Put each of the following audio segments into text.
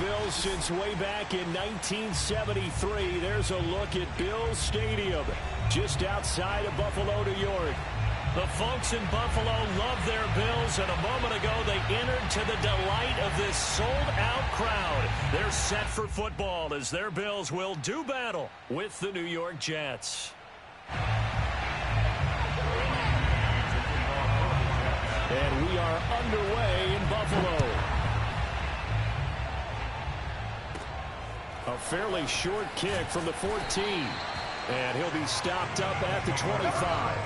Bills since way back in 1973. There's a look at Bills Stadium, just outside of Buffalo, New York. The folks in Buffalo love their Bills, and a moment ago they entered to the delight of this sold-out crowd. They're set for football as their Bills will do battle with the New York Jets. And we are underway in Buffalo. A fairly short kick from the 14. And he'll be stopped up at the 25.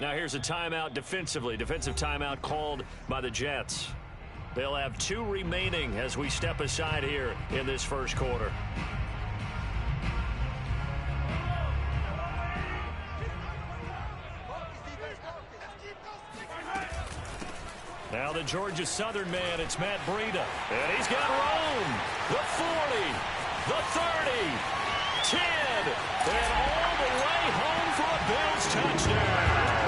Now here's a timeout defensively. Defensive timeout called by the Jets. They'll have 2 remaining as we step aside here in this first quarter. Now the Georgia Southern man, it's Matt Breida. And he's got room. The 40, the 30, 10, and all the way home for a Bills touchdown.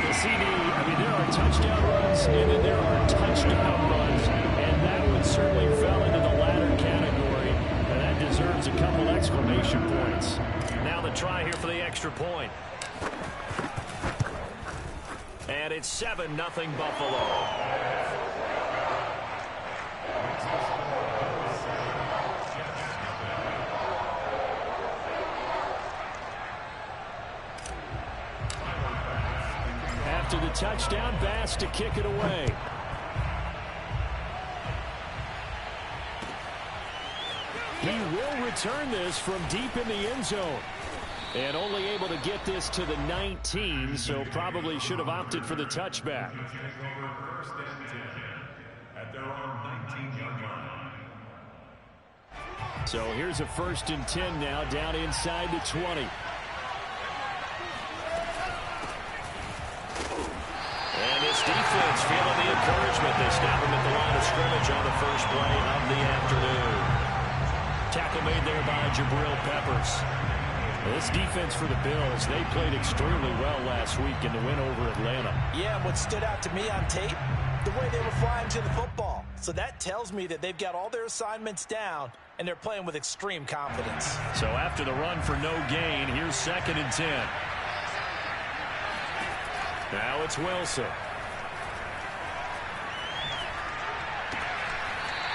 The CD, I mean, there are touchdown runs, and then there are touchdown runs, and that one certainly fell into the latter category, and that deserves a couple exclamation points. Now the try here for the extra point. And it's 7-0 Buffalo. After the touchdown, Bass to kick it away. He will return this from deep in the end zone. And only able to get this to the 19, so probably should have opted for the touchback. So here's a 1st and 10 now, down inside the 20. And this defense feeling the encouragement. They stop him at the line of scrimmage on the first play of the afternoon. Tackle made there by Jabril Peppers. This defense for the Bills, they played extremely well last week in the win over Atlanta. Yeah, what stood out to me on tape, the way they were flying to the football. So that tells me that they've got all their assignments down, and they're playing with extreme confidence. So after the run for no gain, here's 2nd and 10. Now it's Wilson.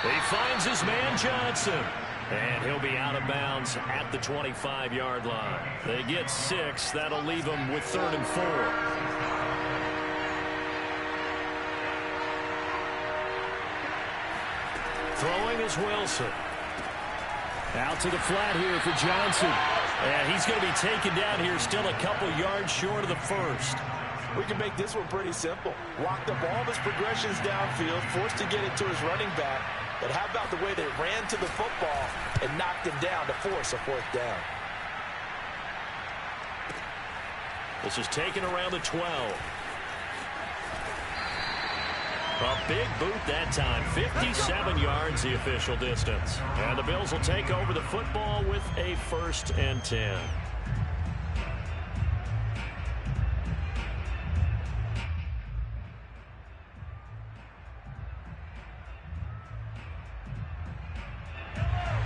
He finds his man Johnson. And he'll be out of bounds at the 25-yard line. They get 6. That'll leave them with 3rd and 4. Throwing is Wilson. Out to the flat here for Johnson. And he's going to be taken down here still a couple yards short of the 1st. We can make this one pretty simple. Walked up all of his progressions downfield, forced to get it to his running back. But how about the way they ran to the football and knocked him down to force a 4th down? This is taken around the 12. A big boot that time. 57 yards the official distance. And the Bills will take over the football with a 1st and 10.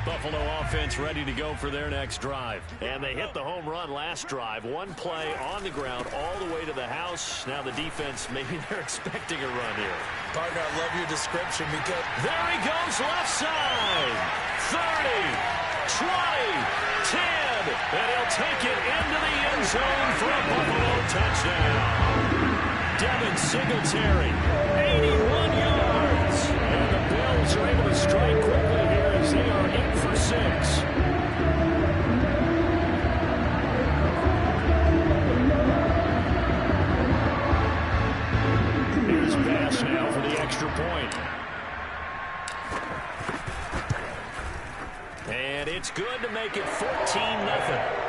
Buffalo offense ready to go for their next drive. And they hit the home run last drive. One play on the ground all the way to the house. Now the defense, maybe they're expecting a run here. Partner, I love your description because... There he goes left side. 30, 20, 10. And he'll take it into the end zone for a Buffalo touchdown. Devin Singletary, 81 yards. And the Bills are able to strike quickly here as they are 8 for 6. Here's Bass now for the extra point. And it's good to make it 14-0.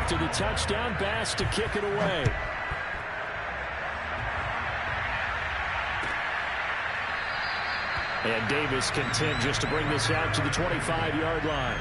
After the touchdown, Bass to kick it away. And Davis content just to bring this out to the 25-yard line.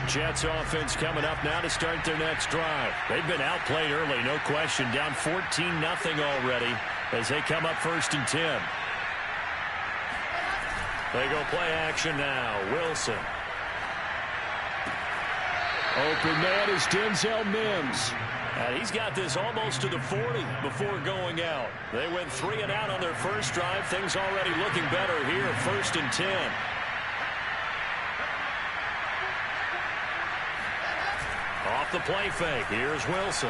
Jets offense coming up now to start their next drive. They've been outplayed early, no question. Down 14-0 already as they come up 1st and 10. They go play action now. Wilson. Open man is Denzel Mims. And he's got this almost to the 40 before going out. They went 3 and out on their first drive. Things already looking better here. 1st and 10. Off the play fake. Here's Wilson.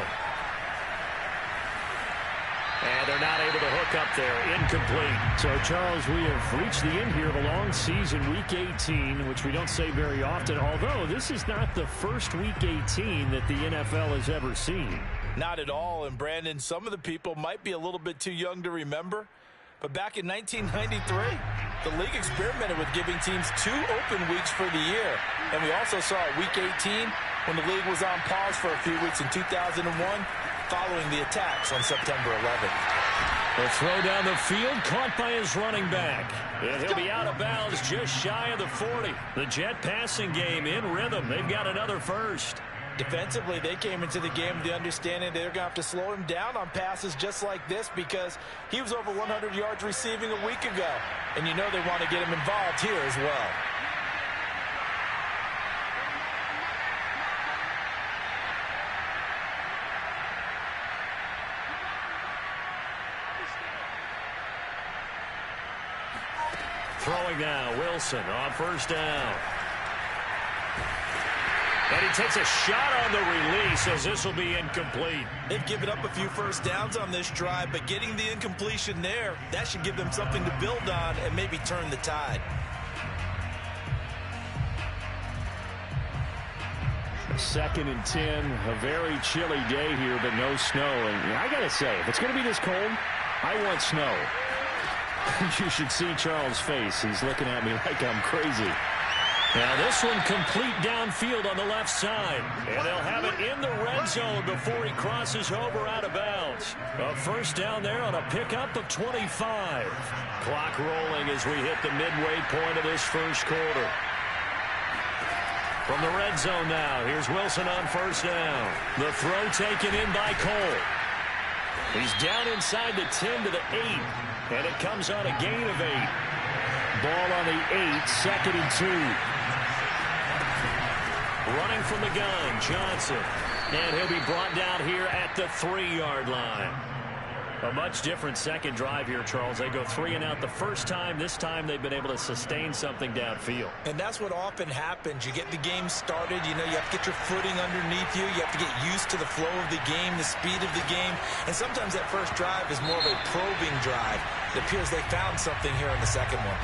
And they're not able to hook up there. Incomplete. So, Charles, we have reached the end here of a long season, Week 18, which we don't say very often, although this is not the first Week 18 that the NFL has ever seen. Not at all. And, Brandon, some of the people might be a little bit too young to remember, but back in 1993, the league experimented with giving teams 2 open weeks for the year. And we also saw Week 18 when the league was on pause for a few weeks in 2001 following the attacks on September 11th. The throw down the field caught by his running back. And he'll be out of bounds just shy of the 40. The Jet passing game in rhythm. They've got another first. Defensively, they came into the game with the understanding they're going to have to slow him down on passes just like this because he was over 100 yards receiving a week ago. And you know they want to get him involved here as well. Throwing now, Wilson on 1st down. And he takes a shot on the release as this will be incomplete. They've given up a few first downs on this drive, but getting the incompletion there, that should give them something to build on and maybe turn the tide. Second and 10, a very chilly day here, but no snow. And I got to say, if it's going to be this cold, I want snow. You should see Charles' face. He's looking at me like I'm crazy. Now this one complete downfield on the left side. And they'll have it in the red zone before he crosses over out of bounds. A 1st down there on a pickup of 25. Clock rolling as we hit the midway point of this 1st quarter. From the red zone now, here's Wilson on 1st down. The throw taken in by Cole. He's down inside the 10 to the 8. And it comes on a gain of 8. Ball on the 8, 2nd and 2. Running from the gun, Johnson. And he'll be brought down here at the 3-yard line. A much different second drive here, Charles. They go 3 and out the first time. This time they've been able to sustain something downfield. And that's what often happens. You get the game started. You know, you have to get your footing underneath you. You have to get used to the flow of the game, the speed of the game. And sometimes that first drive is more of a probing drive. It appears they found something here in the second one.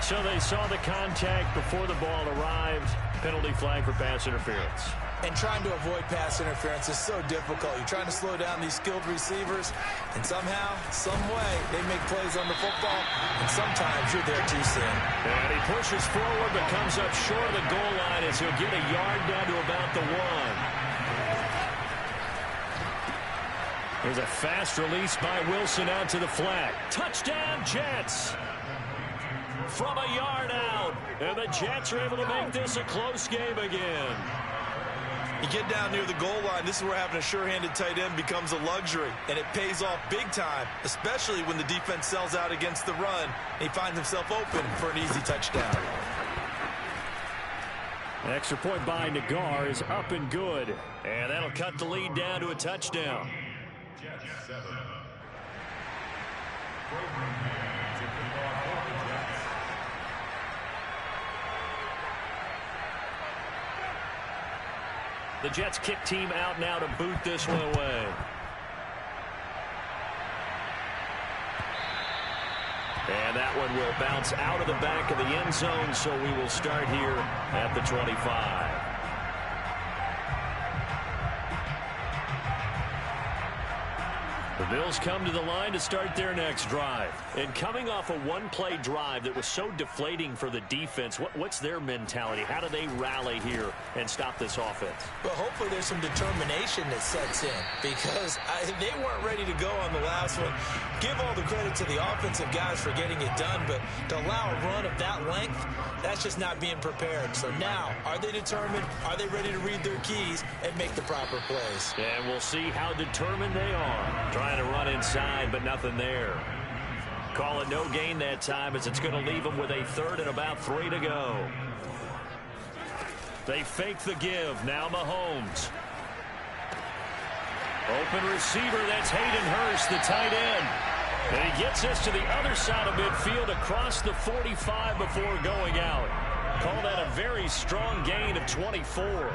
So they saw the contact before the ball arrived. Penalty flag for pass interference. And trying to avoid pass interference is so difficult. You're trying to slow down these skilled receivers, and somehow, some way, they make plays on the football, and sometimes you're there too soon. And he pushes forward but comes up short of the goal line as he'll get a yard down to about the 1. There's a fast release by Wilson out to the flat. Touchdown, Jets! From a yard out, and the Jets are able to make this a close game again. You get down near the goal line, this is where having a sure-handed tight end becomes a luxury, and it pays off big time, especially when the defense sells out against the run, and he finds himself open for an easy touchdown. An extra point by Nagar is up and good, and that'll cut the lead down to a touchdown. The Jets kick team out now to boot this one away. And that one will bounce out of the back of the end zone, so we will start here at the 25. The Bills come to the line to start their next drive. And coming off a one-play drive that was so deflating for the defense, what's their mentality? How do they rally here and stop this offense? Well, hopefully there's some determination that sets in, because they weren't ready to go on the last one. Give all the credit to the offensive guys for getting it done, but to allow a run of that length, that's just not being prepared. So now, are they determined? Are they ready to read their keys and make the proper plays? And we'll see how determined they are. Trying to run inside, but nothing there. Call it no gain that time, as it's going to leave them with a third and about 3 to go. They fake the give. Now Mahomes. Open receiver. That's Hayden Hurst, the tight end. And he gets this to the other side of midfield across the 45 before going out. Call that a very strong gain of 24.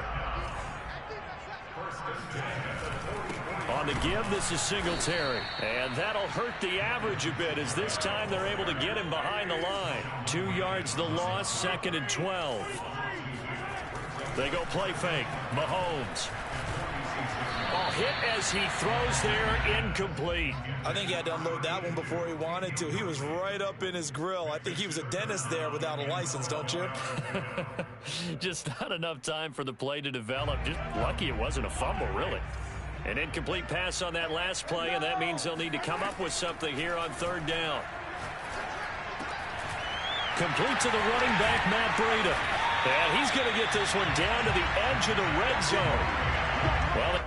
On the give, this is Singletary. And that'll hurt the average a bit, as this time they're able to get him behind the line. 2 yards the loss, 2nd and 12. They go play fake. Mahomes. Oh, hit as he throws there, incomplete. I think he had to unload that one before he wanted to. He was right up in his grill. I think he was a dentist there without a license, don't you? Just not enough time for the play to develop. Just lucky it wasn't a fumble, really. An incomplete pass on that last play, and that means they'll need to come up with something here on 3rd down. Complete to the running back, Matt Breida. And he's going to get this one down to the edge of the red zone. Well,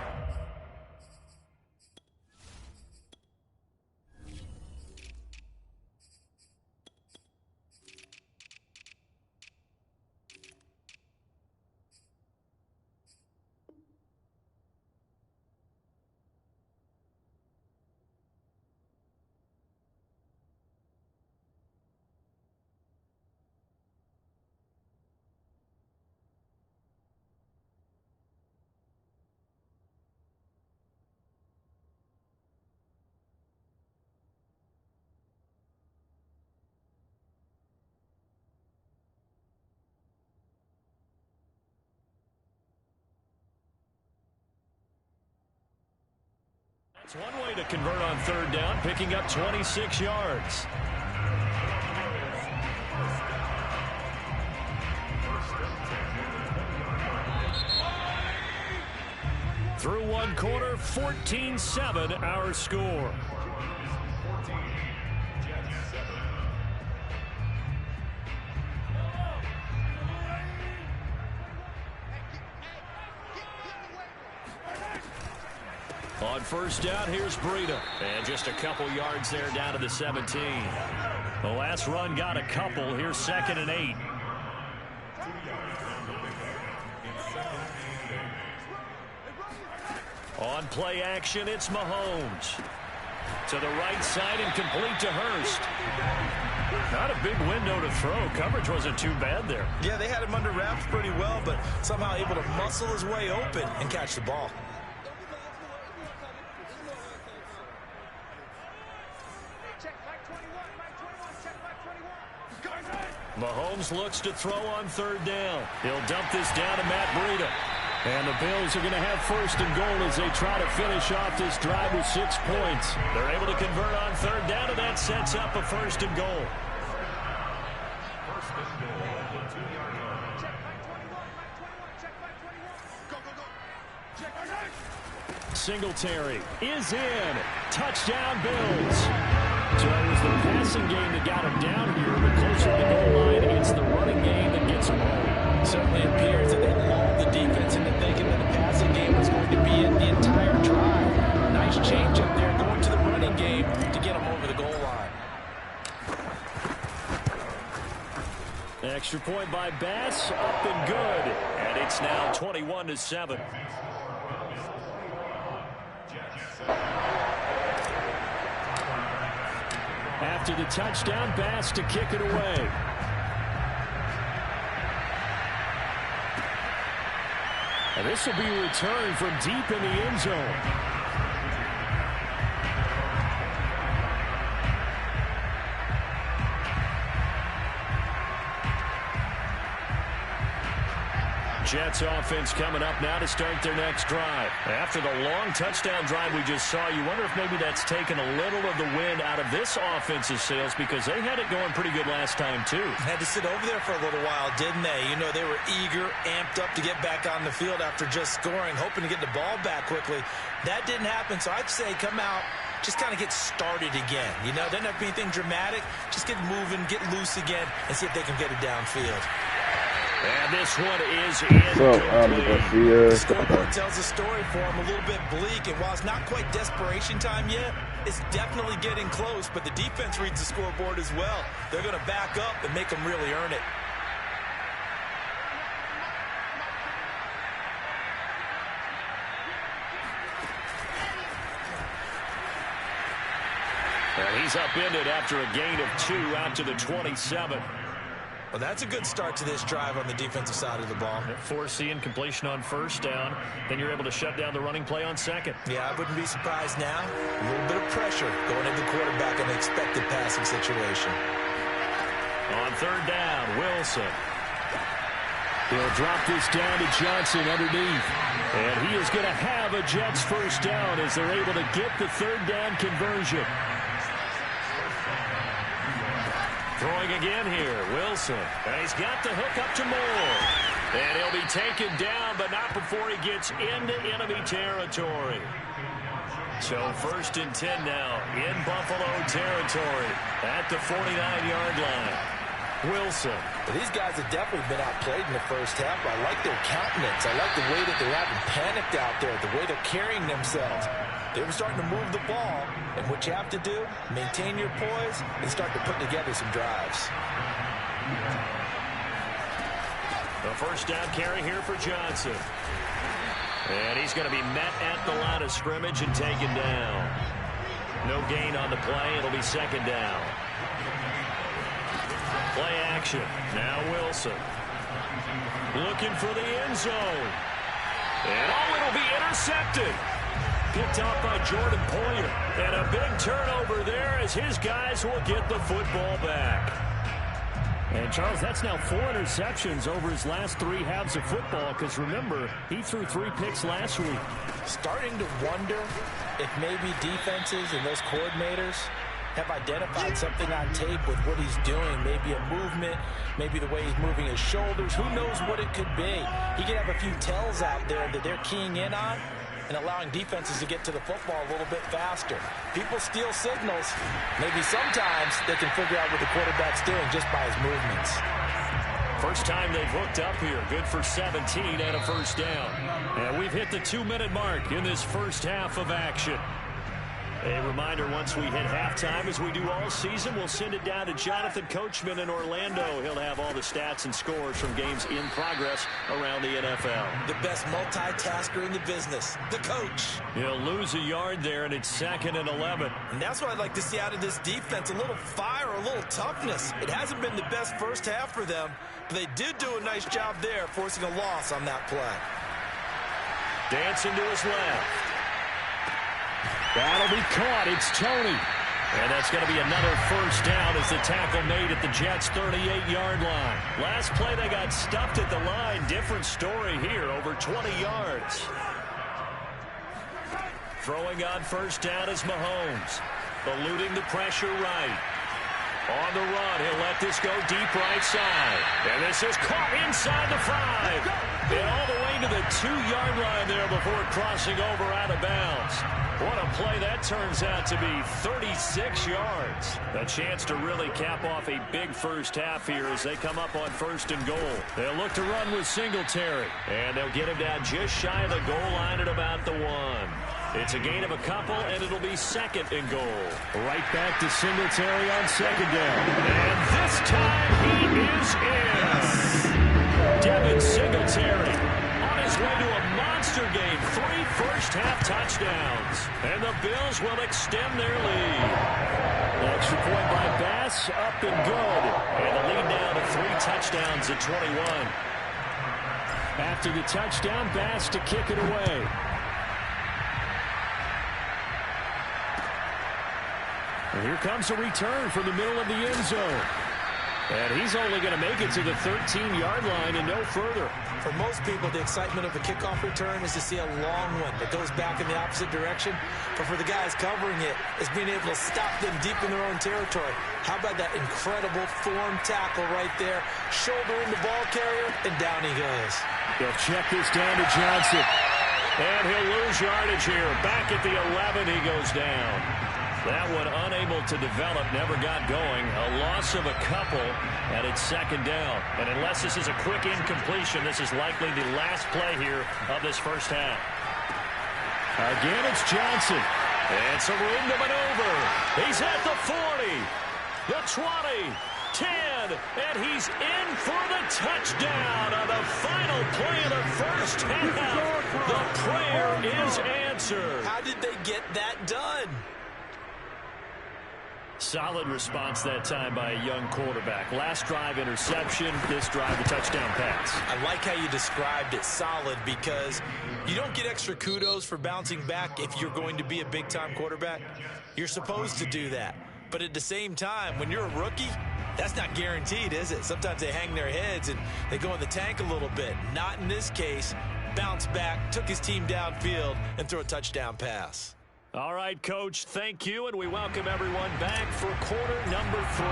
that's one way to convert on 3rd down, picking up 26 yards. Through one quarter, 14-7 our score. On 1st down, here's Breida. And just a couple yards there down to the 17. The last run got a couple. Here's 2nd and 8. On play action, it's Mahomes. To the right side and complete to Hurst. Not a big window to throw. Coverage wasn't too bad there. Yeah, they had him under wraps pretty well, but somehow able to muscle his way open and catch the ball. Mahomes looks to throw on 3rd down. He'll dump this down to Matt Breida. And the Bills are going to have 1st and goal as they try to finish off this drive with 6 points. They're able to convert on 3rd down, and that sets up a 1st and goal. Singletary is in. Touchdown, Bills. So it was the passing game that got him down here, but closer to the goal line, it's the running game that gets him home. Certainly appears that they lulled the defense into thinking that the passing game was going to be in the entire drive. Nice change up there, going to the running game to get him over the goal line. Extra point by Bass, up and good. And it's now 21-7. after the touchdown pass to kick it away. And this will be returned from deep in the end zone. Jets offense coming up now to start their next drive. After the long touchdown drive we just saw, you wonder if maybe that's taken a little of the wind out of this offense's sails, because they had it going pretty good last time too. Had to sit over there for a little while, didn't they? You know, they were eager, amped up to get back on the field after just scoring, hoping to get the ball back quickly. That didn't happen, so I'd say come out, just kind of get started again. You know, doesn't have to be anything dramatic. Just get moving, get loose again, and see if they can get it downfield. And this one is incomplete. The scoreboard tells a story for him, a little bit bleak, and while it's not quite desperation time yet, it's definitely getting close, but the defense reads the scoreboard as well. They're going to back up and make them really earn it. And he's upended after a gain of 2 out to the 27. Well, that's a good start to this drive on the defensive side of the ball. Forcing completion on first down. Then you're able to shut down the running play on second. Yeah, I wouldn't be surprised now. A little bit of pressure going into the quarterback in an expected passing situation. On third down, Wilson. He'll drop this down to Johnson underneath. And he is going to have a Jets first down as they're able to get the third down conversion. Throwing again here, Wilson. And he's got the hook up to Moore. And he'll be taken down, but not before he gets into enemy territory. So 1st and 10 now in Buffalo territory at the 49-yard line. Wilson. Well, these guys have definitely been outplayed in the first half, but I like their countenance. I like the way that they're having panicked out there, the way they're carrying themselves. They were starting to move the ball, and what you have to do, maintain your poise and start to put together some drives. The first down carry here for Johnson. And he's going to be met at the line of scrimmage and taken down. No gain on the play. It'll be second down. Play action. Now Wilson. Looking for the end zone. And it'll be intercepted. Picked off by Jordan Poyer. And a big turnover there as his guys will get the football back. And, Charles, that's now 4 interceptions over his last 3 halves of football, because, remember, he threw 3 picks last week. Starting to wonder if maybe defenses and those coordinators have identified something on tape with what he's doing. Maybe a movement, maybe the way he's moving his shoulders. Who knows what it could be? He could have a few tells out there that they're keying in on and allowing defenses to get to the football a little bit faster. People steal signals. Maybe sometimes they can figure out what the quarterback's doing just by his movements. First time they've hooked up here. Good for 17 and a first down. And we've hit the 2-minute mark in this first half of action. A reminder, once we hit halftime, as we do all season, we'll send it down to Jonathan Coachman in Orlando. He'll have all the stats and scores from games in progress around the NFL. The best multitasker in the business, the coach. He'll lose a yard there, and it's 2nd and 11. And that's what I'd like to see out of this defense, a little fire, a little toughness. It hasn't been the best first half for them, but they did do a nice job there, forcing a loss on that play. Dancing to his left. That'll be caught. It's Tony. And that's going to be another first down as the tackle made at the Jets' 38-yard line. Last play, they got stuffed at the line. Different story here, over 20 yards. Throwing on first down is Mahomes. Eluding the pressure right. On the run, he'll let this go deep right side. And this is caught inside the 5. And all the way to the 2-yard line there before crossing over out of bounds. What a play that turns out to be, 36 yards. A chance to really cap off a big first half here as they come up on 1st and goal. They'll look to run with Singletary. And they'll get him down just shy of the goal line at about the 1. It's a gain of a couple, and it'll be 2nd and goal. Right back to Singletary on 2nd down. And this time he is in. Devin Singletary on his way to a monster game 3 first-half touchdowns. And the Bills will extend their lead. Extra point by Bass, up and good. And the lead now to 3 touchdowns at 21. After the touchdown, Bass to kick it away. And here comes a return from the middle of the end zone. And he's only going to make it to the 13-yard line and no further. For most people, the excitement of a kickoff return is to see a long one that goes back in the opposite direction. But for the guys covering it, it's being able to stop them deep in their own territory. How about that incredible form tackle right there? Shouldering the ball carrier, and down he goes. They'll check this down to Johnson. And he'll lose yardage here. Back at the 11, he goes down. That one unable to develop, never got going. A loss of a couple, and it's second down. And unless this is a quick incompletion, this is likely the last play here of this first half. Again, it's Johnson. It's a room to maneuver. He's at the 40, the 20, 10, and he's in for the touchdown on the final play of the first half. The prayer is answered. How did they get that done? Solid response that time by a young quarterback. Last drive interception, this drive a touchdown pass. I like how you described it, solid, because you don't get extra kudos for bouncing back if you're going to be a big-time quarterback. You're supposed to do that. But at the same time, when you're a rookie, that's not guaranteed, is it? Sometimes they hang their heads and they go in the tank a little bit. Not in this case. Bounce back, took his team downfield, and threw a touchdown pass. All right, Coach, thank you, and we welcome everyone back for quarter number 3.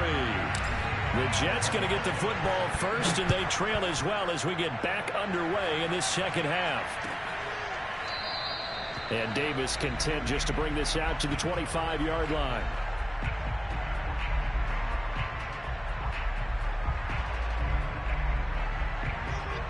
The Jets going to get the football first, and they trail as well as we get back underway in this second half. And Davis content just to bring this out to the 25-yard line.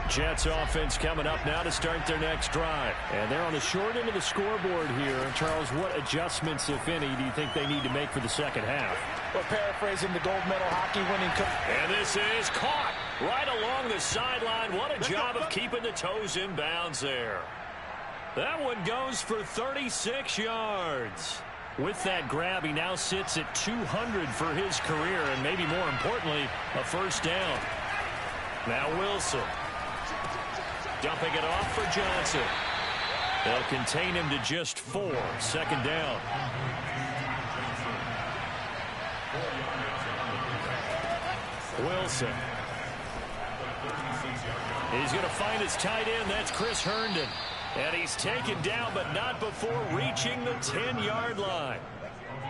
Jets offense coming up now to start their next drive. And they're on the short end of the scoreboard here. Charles, what adjustments, if any, do you think they need to make for the second half? Well, paraphrasing the gold medal hockey winning coach. And this is caught right along the sideline. What a job of keeping the toes in bounds there. That one goes for 36 yards. With that grab, he now sits at 200 for his career, and maybe more importantly, a first down. Now Wilson. Dumping it off for Johnson. They'll contain him to just 4. Second down. Wilson. He's going to find his tight end. That's Chris Herndon. And he's taken down, but not before reaching the 10-yard line.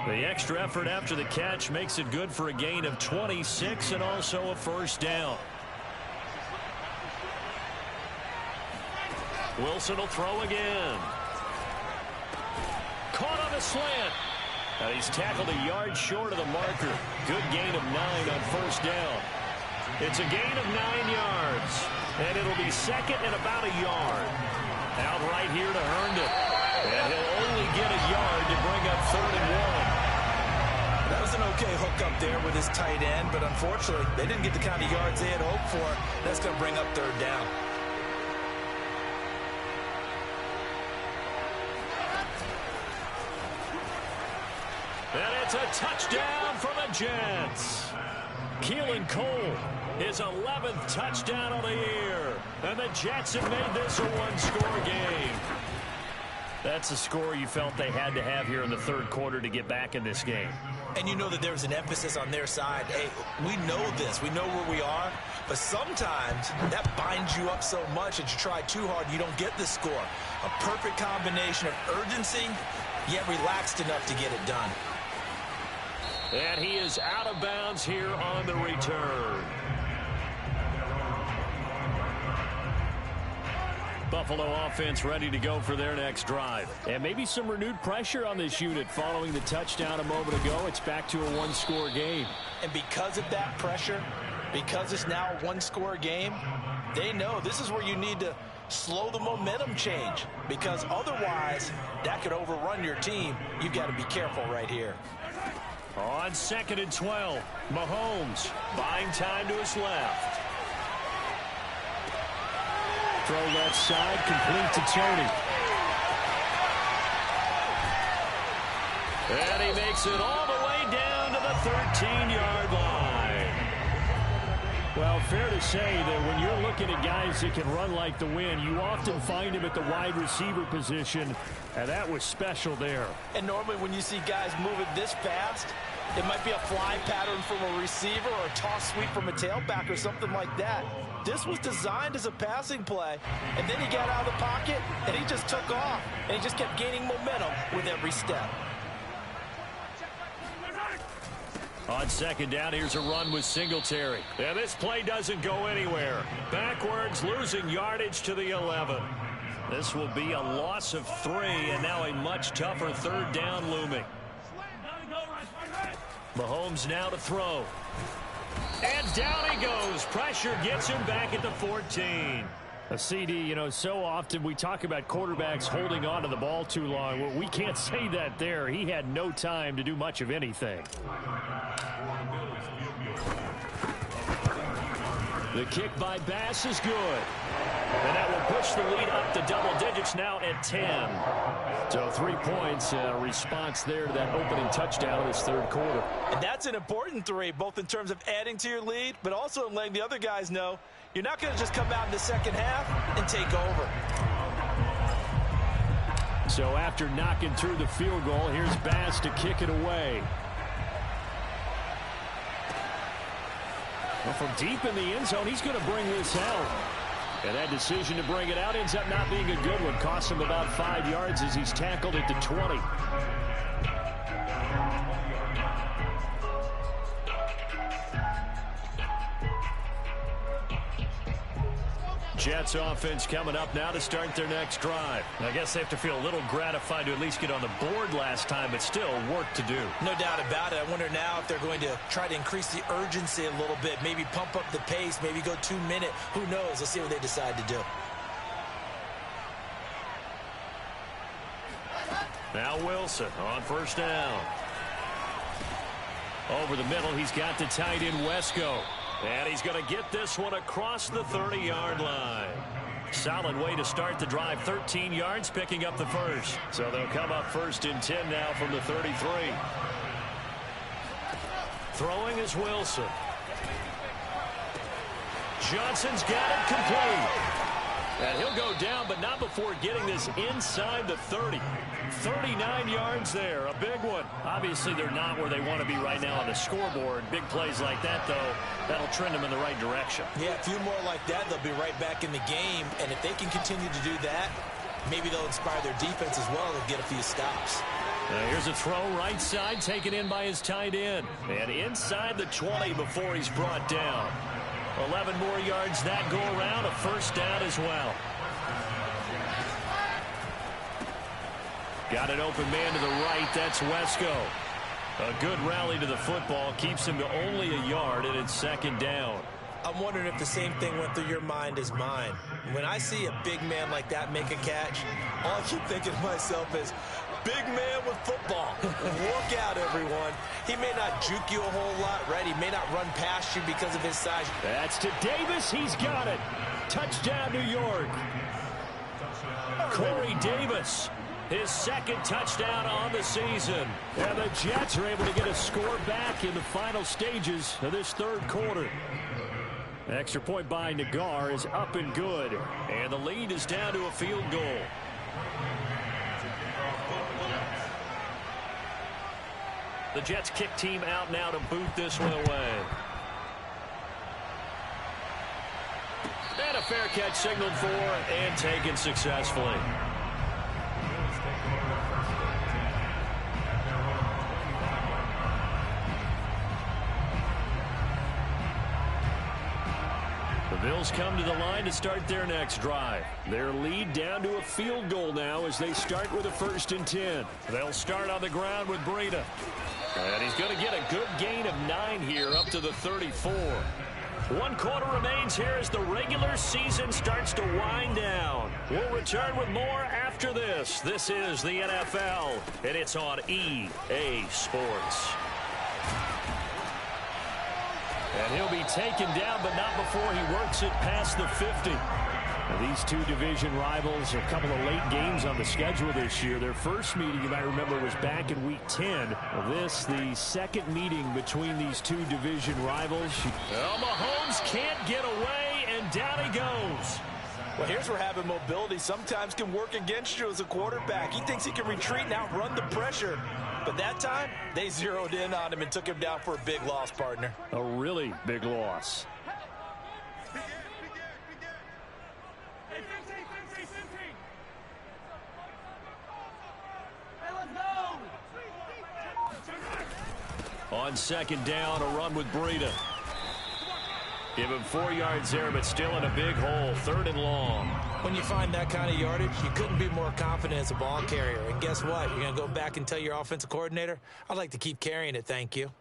The extra effort after the catch makes it good for a gain of 26 and also a first down. Wilson will throw again. Caught on a slant. And he's tackled a yard short of the marker. Good gain of 9 on first down. It's a gain of 9 yards. And it'll be second and about a yard. Out right here to Herndon. And he'll only get a yard to bring up 3rd and 1. That was an okay hook up there with his tight end, but unfortunately, they didn't get the kind of yards they had hoped for. That's going to bring up 3rd down. And it's a touchdown for the Jets. Keelan Cole, his 11th touchdown of the year. And the Jets have made this a one-score game. That's a score you felt they had to have here in the third quarter to get back in this game. And you know that there's an emphasis on their side. Hey, we know this. We know where we are. But sometimes that binds you up so much that you try too hard, you don't get the score. A perfect combination of urgency, yet relaxed enough to get it done. And he is out of bounds here on the return. Buffalo offense ready to go for their next drive. And maybe some renewed pressure on this unit following the touchdown a moment ago. It's back to a one-score game. And because of that pressure, because it's now a one-score game, they know this is where you need to slow the momentum change. Because otherwise, that could overrun your team. You've got to be careful right here. On 2nd and 12, Mahomes buying time to his left. Throw left side, complete to Tony. Gets it all the way down to the 13-yard line. Well, fair to say that when you're looking at guys that can run like the wind, you often find him at the wide receiver position, and that was special there. And normally when you see guys moving this fast, it might be a fly pattern from a receiver or a toss sweep from a tailback or something like that. This was designed as a passing play, and then he got out of the pocket, and he just took off, and he just kept gaining momentum with every step. On second down, here's a run with Singletary. And this play doesn't go anywhere. Backwards, losing yardage to the 11. This will be a loss of 3, and now a much tougher third down looming. Mahomes now to throw. And down he goes. Pressure gets him back at the 14. A CD, you know, so often we talk about quarterbacks holding on to the ball too long. Well, we can't say that there. He had no time to do much of anything. The kick by Bass is good. And that will push the lead up to double digits now at 10. So 3 points, response there to that opening touchdown in this third quarter. And that's an important 3, both in terms of adding to your lead, but also in letting the other guys know you're not going to just come out in the second half and take over. So after knocking through the field goal, here's Bass to kick it away. Well, from deep in the end zone, he's going to bring this out. And that decision to bring it out ends up not being a good one. Costs him about 5 yards as he's tackled at the 20. Jets offense coming up now to start their next drive. I guess they have to feel a little gratified to at least get on the board last time, but still work to do. No doubt about it. I wonder now if they're going to try to increase the urgency a little bit, maybe pump up the pace, maybe go 2 minute. Who knows? Let's see what they decide to do. Now Wilson on first down. Over the middle, he's got the tight end Wesco. And he's going to get this one across the 30-yard line. Solid way to start the drive. 13 yards, picking up the first. So they'll come up first and 10 now from the 33. Throwing is Wilson. Johnson's got it complete. And he'll go down, but not before getting this inside the 30. 39 yards there, a big one. Obviously, they're not where they want to be right now on the scoreboard. Big plays like that, though, that'll trend them in the right direction. Yeah, a few more like that, they'll be right back in the game. And if they can continue to do that, maybe they'll inspire their defense as well. They'll get a few stops. Here's a throw right side, taken in by his tight end. And inside the 20 before he's brought down. 11 more yards that go around, a first down as well. Got an open man to the right, that's Wesco. A good rally to the football, keeps him to only a yard, and it's second down. I'm wondering if the same thing went through your mind as mine. When I see a big man like that make a catch, all I keep thinking to myself is, big man with football. Look out, everyone. He may not juke you a whole lot, right? He may not run past you because of his size. That's to Davis. He's got it. Touchdown, New York. Corey Davis, his second touchdown on the season. And the Jets are able to get a score back in the final stages of this third quarter. Extra point by Nagar is up and good. And the lead is down to a field goal. The Jets kick team out now to boot this one away. And a fair catch signaled for and taken successfully. The Bills come to the line to start their next drive. Their lead down to a field goal now as they start with a 1st and 10. They'll start on the ground with Breida. And he's going to get a good gain of 9 here up to the 34. 1 quarter remains here as the regular season starts to wind down. We'll return with more after this. This is the NFL, and it's on EA Sports. And he'll be taken down, but not before he works it past the 50. Now, these two division rivals, a couple of late games on the schedule this year. Their first meeting, you might remember, was back in Week 10. This, the second meeting between these two division rivals. Well, Mahomes can't get away, and down he goes. Well, here's where having mobility sometimes can work against you as a quarterback. He thinks he can retreat and outrun the pressure. But that time, they zeroed in on him and took him down for a big loss, partner. A really big loss. On second down, a run with Breida. Give him 4 yards there, but still in a big hole. 3rd and long. When you find that kind of yardage, you couldn't be more confident as a ball carrier. And guess what? You're going to go back and tell your offensive coordinator, I'd like to keep carrying it, thank you.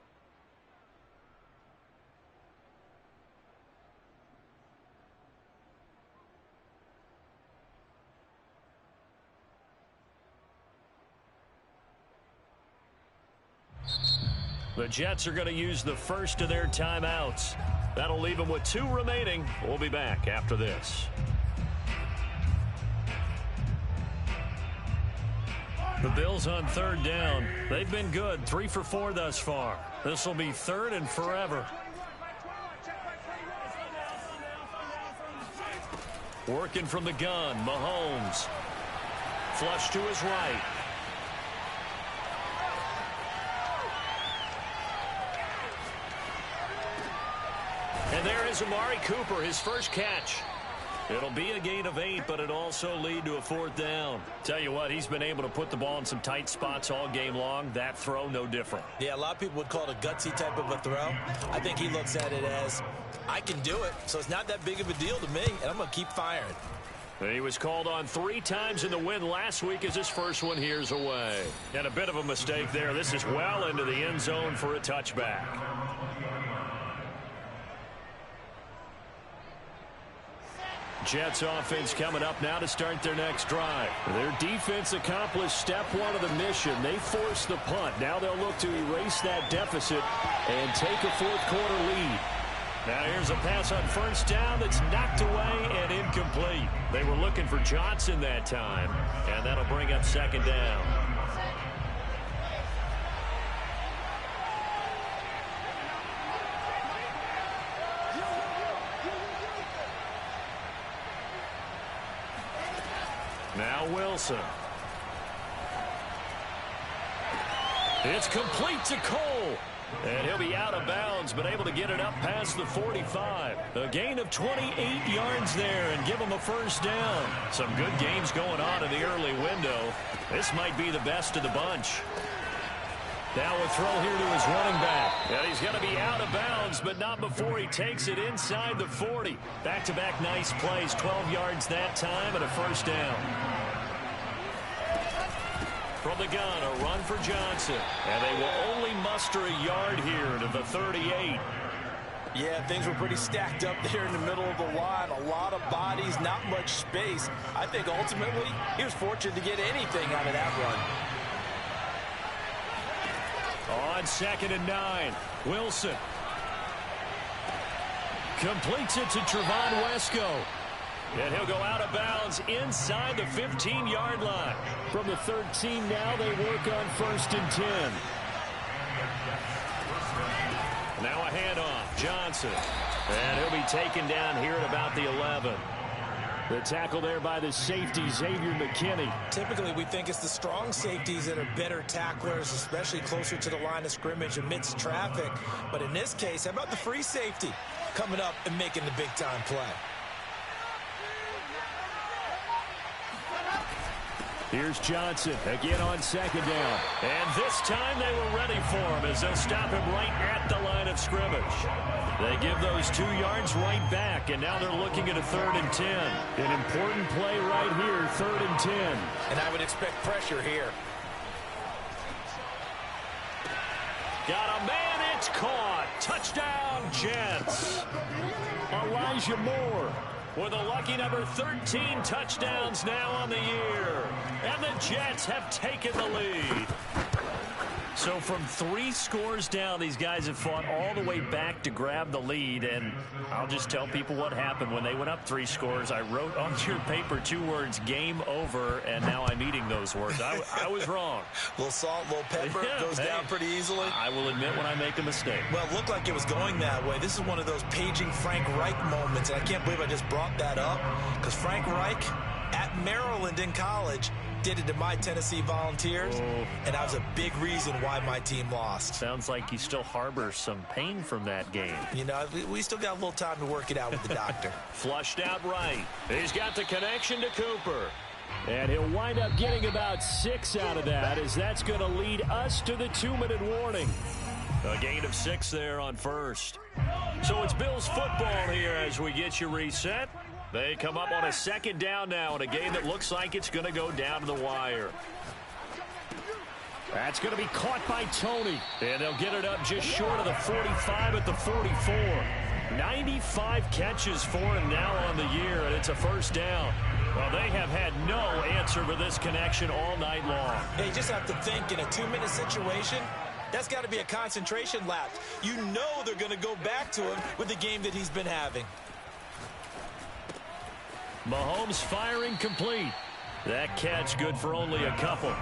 The Jets are going to use the first of their timeouts. That'll leave them with 2 remaining. We'll be back after this. The Bills on 3rd down. They've been good, 3 for 4 thus far. This will be 3rd and forever. Working from the gun, Mahomes. Flush to his right. And there is Amari Cooper, his first catch. It'll be a gain of 8, but it also lead to a 4th down. Tell you what, he's been able to put the ball in some tight spots all game long. That throw, no different. Yeah, a lot of people would call it a gutsy type of a throw. I think he looks at it as, I can do it, so it's not that big of a deal to me, and I'm going to keep firing. He was called on 3 times in the win last week as his first one here's away. And a bit of a mistake there. This is well into the end zone for a touchback. Jets offense coming up now to start their next drive. Their defense accomplished step 1 of the mission. They forced the punt. Now they'll look to erase that deficit and take a 4th quarter lead. Now here's a pass on 1st down that's knocked away and incomplete. They were looking for Johnson that time, and that'll bring up 2nd down. Now Wilson. It's complete to Cole. And he'll be out of bounds, but able to get it up past the 45. A gain of 28 yards there and give him a 1st down. Some good games going on in the early window. This might be the best of the bunch. Now a throw here to his running back. And he's going to be out of bounds, but not before he takes it inside the 40. Back-to-back nice plays, 12 yards that time and a 1st down. From the gun, a run for Johnson. And they will only muster a yard here to the 38. Yeah, things were pretty stacked up there in the middle of the line. A lot of bodies, not much space. I think ultimately he was fortunate to get anything out of that run. On 2nd and 9, Wilson. Completes it to Trevon Wesco. And he'll go out of bounds inside the 15-yard line. From the 13 now, they work on 1st and 10. Now a handoff, Johnson. And he'll be taken down here at about the 11. The tackle there by the safety, Xavier McKinney. Typically, we think it's the strong safeties that are better tacklers, especially closer to the line of scrimmage amidst traffic. But in this case, how about the free safety coming up and making the big-time play? Here's Johnson again on 2nd down. And this time they were ready for him as they'll stop him right at the line of scrimmage. They give those 2 yards right back, and now they're looking at a 3rd and 10. An important play right here, 3rd and 10. And I would expect pressure here. Got a man, it's caught. Touchdown, Jets. Elijah Moore with a lucky number 13 touchdowns now on the year. And the Jets have taken the lead. So from 3 scores down, these guys have fought all the way back to grab the lead. And I'll just tell people what happened when they went up 3 scores. I wrote onto your paper 2 words, game over, and now I'm eating those words. I was wrong. A little salt, a little pepper, goes down pretty easily. I will admit when I make a mistake. Well, it looked like it was going that way. This is one of those paging Frank Reich moments, and I can't believe I just brought that up, because Frank Reich at Maryland in college did it to my Tennessee Volunteers, and that was a big reason why my team lost. Sounds like you still harbor some pain from that game. You know, we still got a little time to work it out with the doctor. Flushed out right. He's got the connection to Cooper. And he'll wind up getting about 6 out of that, as that's going to lead us to the 2-minute warning. A gain of 6 there on first. So it's Bills football here as we get you reset. They come up on a 2nd down now in a game that looks like it's going to go down to the wire. That's going to be caught by Tony. And they'll get it up just short of the 45 at the 44. 95 catches for him now on the year, and it's a 1st down. Well, they have had no answer for this connection all night long. Hey, you just have to think in a 2-minute situation, that's got to be a concentration lapse. You know they're going to go back to him with the game that he's been having. Mahomes firing complete. That catch good for only a couple.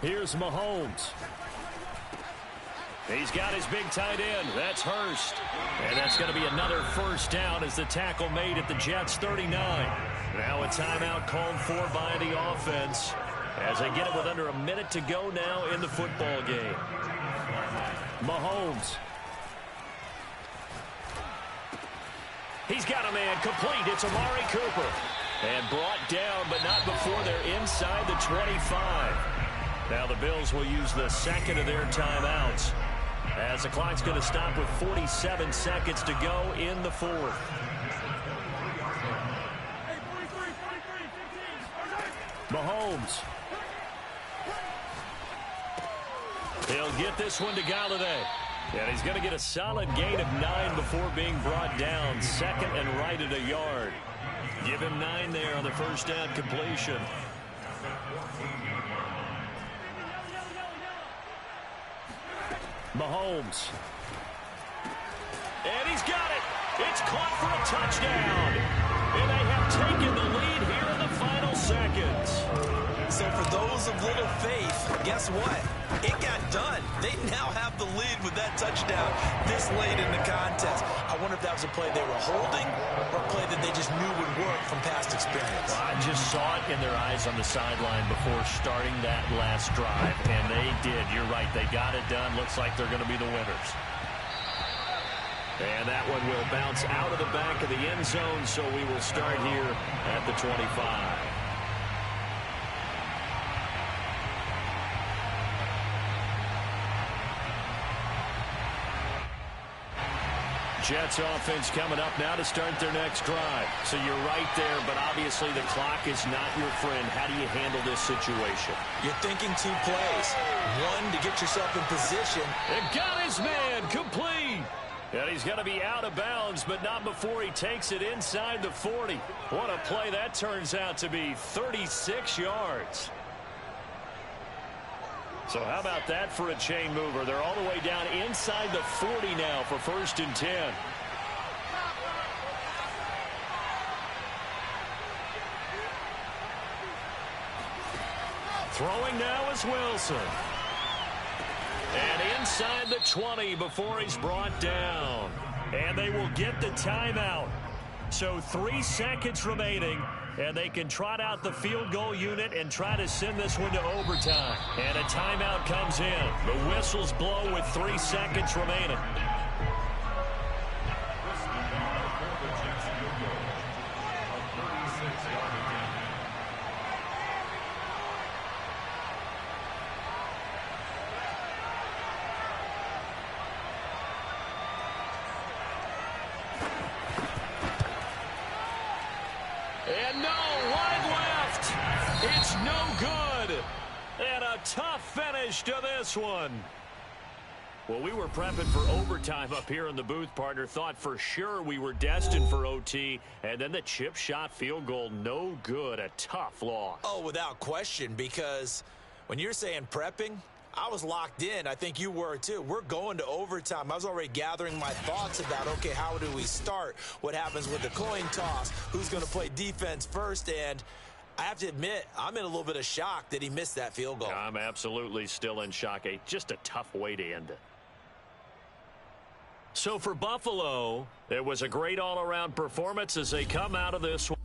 Here's Mahomes. He's got his big tight end. That's Hurst. And that's going to be another 1st down as the tackle made at the Jets' 39. Now a timeout called for by the offense as they get it with under a minute to go now in the football game. Mahomes. He's got a man complete. It's Amari Cooper. And brought down, but not before they're inside the 25. Now the Bills will use the 2nd of their timeouts as the clock's going to stop with 47 seconds to go in the 4th. Mahomes. He'll get this one to Galladay. And he's going to get a solid gain of 9 before being brought down. 2nd and right at a yard. Give him 9 there on the 1st down completion. Mahomes. And he's got it. It's caught for a touchdown. And they have taken the lead here in the final seconds. So for those of little faith, guess what? It got done. They now have the lead with that touchdown this late in the contest. I wonder if that was a play they were holding or a play that they just knew would work from past experience. Well, I just saw it in their eyes on the sideline before starting that last drive, and they did. You're right. They got it done. Looks like they're going to be the winners. And that one will bounce out of the back of the end zone, so we will start here at the 25. Jets offense coming up now to start their next drive. So you're right there, but obviously the clock is not your friend. How do you handle this situation? You're thinking 2 plays. 1 to get yourself in position. And got his man complete. And he's going to be out of bounds, but not before he takes it inside the 40. What a play that turns out to be. 36 yards. So how about that for a chain mover? They're all the way down inside the 40 now for 1st and 10. Throwing now is Wilson. And inside the 20 before he's brought down. And they will get the timeout. So 3 seconds remaining. And they can trot out the field goal unit and try to send this one to overtime. And a timeout comes in. The whistles blow with 3 seconds remaining. And no, wide left. It's no good. And a tough finish to this one. Well, we were prepping for overtime up here in the booth, partner. Thought for sure we were destined for OT. And then the chip shot field goal, no good. A tough loss. Oh, without question, because when you're saying prepping, I was locked in. I think you were too. We're going to overtime. I was already gathering my thoughts about, okay, how do we start? What happens with the coin toss? Who's going to play defense first? And I have to admit, I'm in a little bit of shock that he missed that field goal. I'm absolutely still in shock. Just a tough way to end it. So for Buffalo, it was a great all-around performance as they come out of this one.